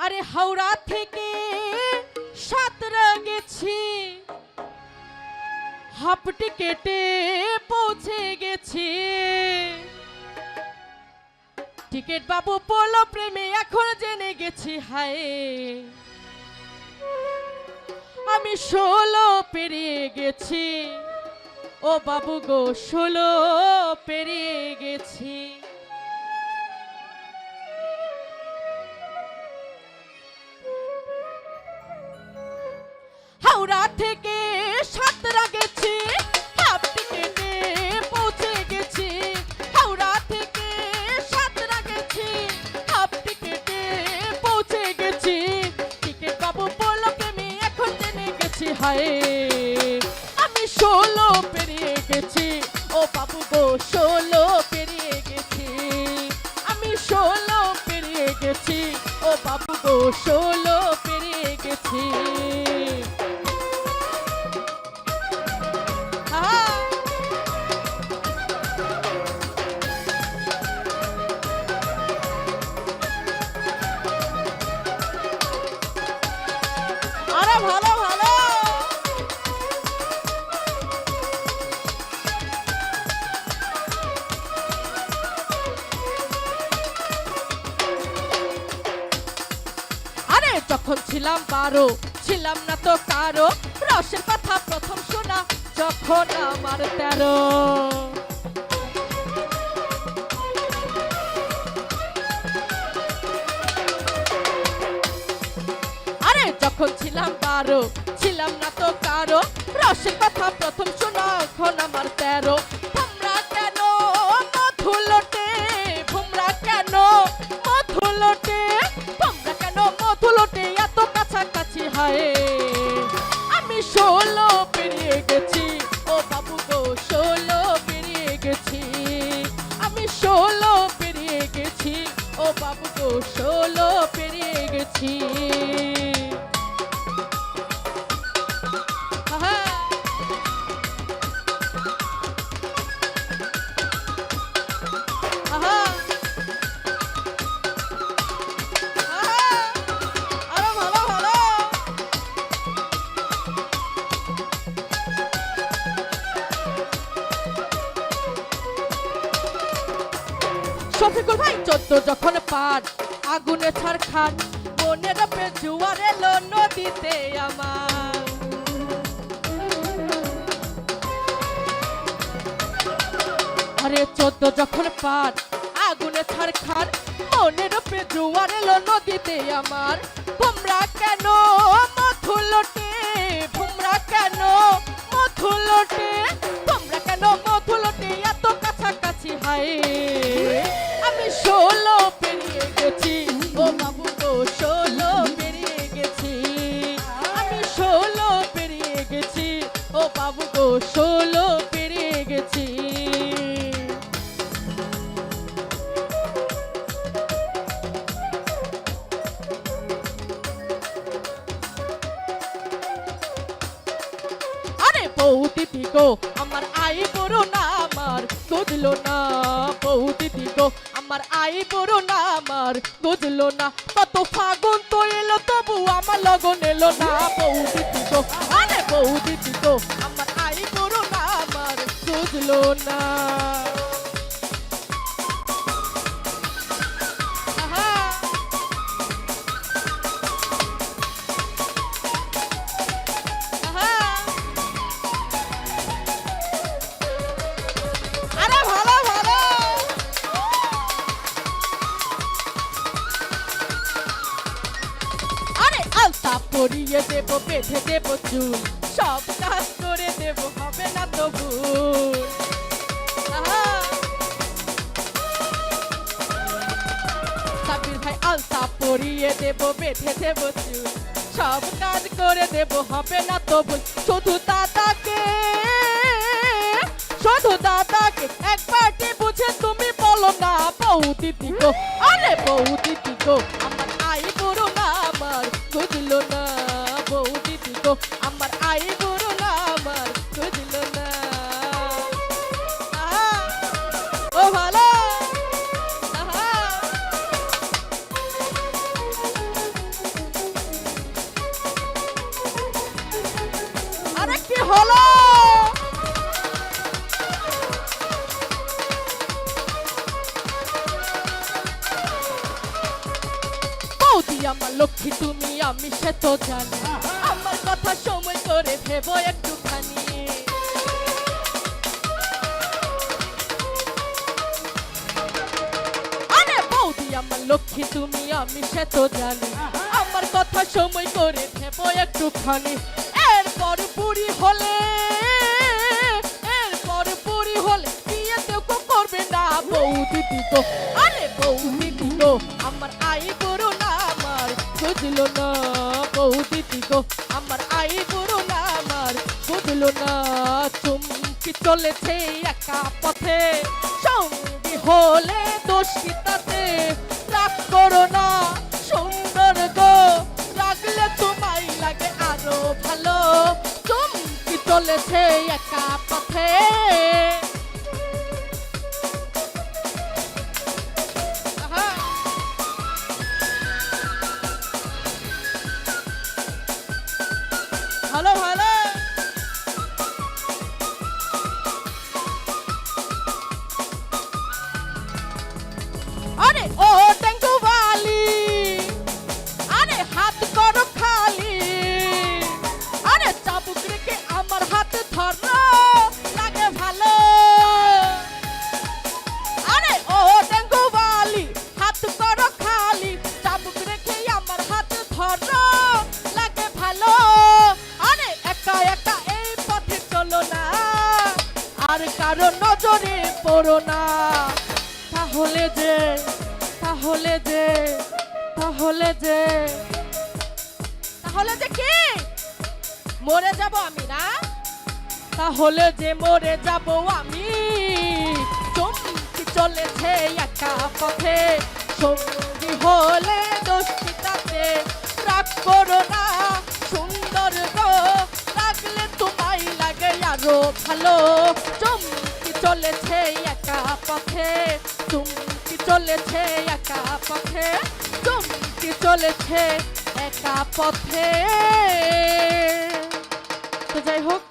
আরে হাওড়া থেকে সাতরা গেছি, হাফ টিকেটে পৌঁছে গেছি। টিকেট বাবু পড়লো প্রেমে এখন জেনে গেছি, হায় আমি 16 পেরিয়ে গেছি। ও বাবু গো 16 পেরিয়ে গেছি। হাওড়া থেকে সাতরা গেছি, হাফ টিকেটে পৌঁছে গেছি। হাওড়া থেকে সাতরা গেছি, হাফ টিকেটে পৌঁছে গেছি। টিকেট বাবু বললো প্রেমে এখন জেনে গেছি, হায় আমি 16 পেরিয়ে গেছি। ও বাবু গো 16 পেরিয়ে গেছি, আমি 16 পেরিয়ে গেছি। ও বাবু গো 16 পেরিয়ে গেছি। আরে ভালো ভালো। আরে যখন ছিলাম 12 ছিলাম না তো কারো, রসের কথা প্রথম শোনা যখন আমার 13। আরে যখন ছিলাম 12 ছিলাম না তো কারো, রসের কথা প্রথম শোনা এখন আমার 13। তোমরা কেন মধু লোটে, তোমরা কেন মধু লোটে, তোমরা কেন মধু লোটে এত কাছাকাছি, হায় আমি 16 পেরিয়ে গেছি। ও বাবু গো 16 পেরিয়ে গেছি, আমি 16 পেরিয়ে গেছি। ও বাবু গো 16 পেরিয়ে গেছি। শফিকুল ভাই 14 যখন পার আগুনে ছাড় খান, মনের পে জুয়ার এলো নদীতে আমার। আরে 14 যখন পার আগুনে ছাড় খান, মনের পে জুয়ার এলো নদীতে আমার। তোমরা কেন মধু লোটে, তোমরা কেন মধু লোটে, তোমরা কেন মধু লোটে এত কাছাকাছি, হায় আমি 16 পেরিয়ে গেছি। ও বাবু গো 16 পেরিয়ে গেছি, আমি 16 পেরিয়ে গেছি। ও বাবু গো 16 পেরিয়ে গেছি। আরে বৌদিদি গো আমার আই বড় না আমার বুঝলো না, বৌদিদি গো আমার আই বড় না আমার বুঝলো না। কত ফাগুন তো এলো তবু আমার লগন এলো না, বৌদিদি গো আরে বৌদিদি গো আমার আই বড় না আমার বুঝলো না। পরিয়ে দেব বেঁধে দেব চুল, সব কাজ করে দেব হবে না তো ভুল। সাবির ভাই আলতা পরিয়ে দেব বেঁধে দেব চুল, সব কাজ করে দেব হবে না তো ভুল। শুধু দাদাকে, শুধু দাদাকে একবারটি বুঝে তুমি বলো না, বৌদিদি গো আরে বৌদিদি গো আমার আই বড় না আমার বুঝলো না, বৌদিদি গো আমার আই বড় না আমার বুঝলো না। ও ভালো হলো। বৌদি আমার লক্ষ্মী তুমি, আমি সে তো জানি, আমার কথা সময় করে ভেবো একটুখানি। আরে বৌদি আমার লক্ষ্মী তুমি, আমি সে তো জানি, আমার কথা সময় করে ভেবো একটুখানি। এরপর বুড়ি হলে, এরপর বুড়ি হলে বিয়েতেও করবে না বৌদি গো। আরে বৌদি গো আমার আই বুড়ো না, আমার বুঝলো না বৌদি গো, আমার আই বুড়ো না, আমার বুঝলো না। চুমকি চলেছে একা পথে, সঙ্গী হলে দোষ কি তাতে? রাগ করো না সুন্দর গো, রাগলে তোমায় লাগে আরো ভালো। চুমকি চলেছে একা পথে। ভালো ভালো। আরে ও টেঙ্গুবালি, আরে হাত করো খালি, আরে চাবুক রেখে আমার হাত ধরো লাগে ভালো। আরে ও টেঙ্গুবালি হাত করো খালি, চাবুক রেখে আমার হাত ধরো লাগে ভালো। আরে একা একা এই পথে চলো না, আর কারো নজরে পড়ো না। তাহলে যে, তাহলে যে, তাহলে যে, তাহলে যে কি মরে যাব আমি না? তাহলে যে মরে যাব আমি। চুমকি চলেছে একা পথে, সঙ্গী হলে দোষ কি তাতে? রাগ করো না সুন্দর গো, রাগলে তোমায় লাগে আরো ভালো। চুমকি চলেছে একা পথে, চুমকি চলেছে একা পথে, চুমকি চলেছে একা পথে। তো যাই হোক,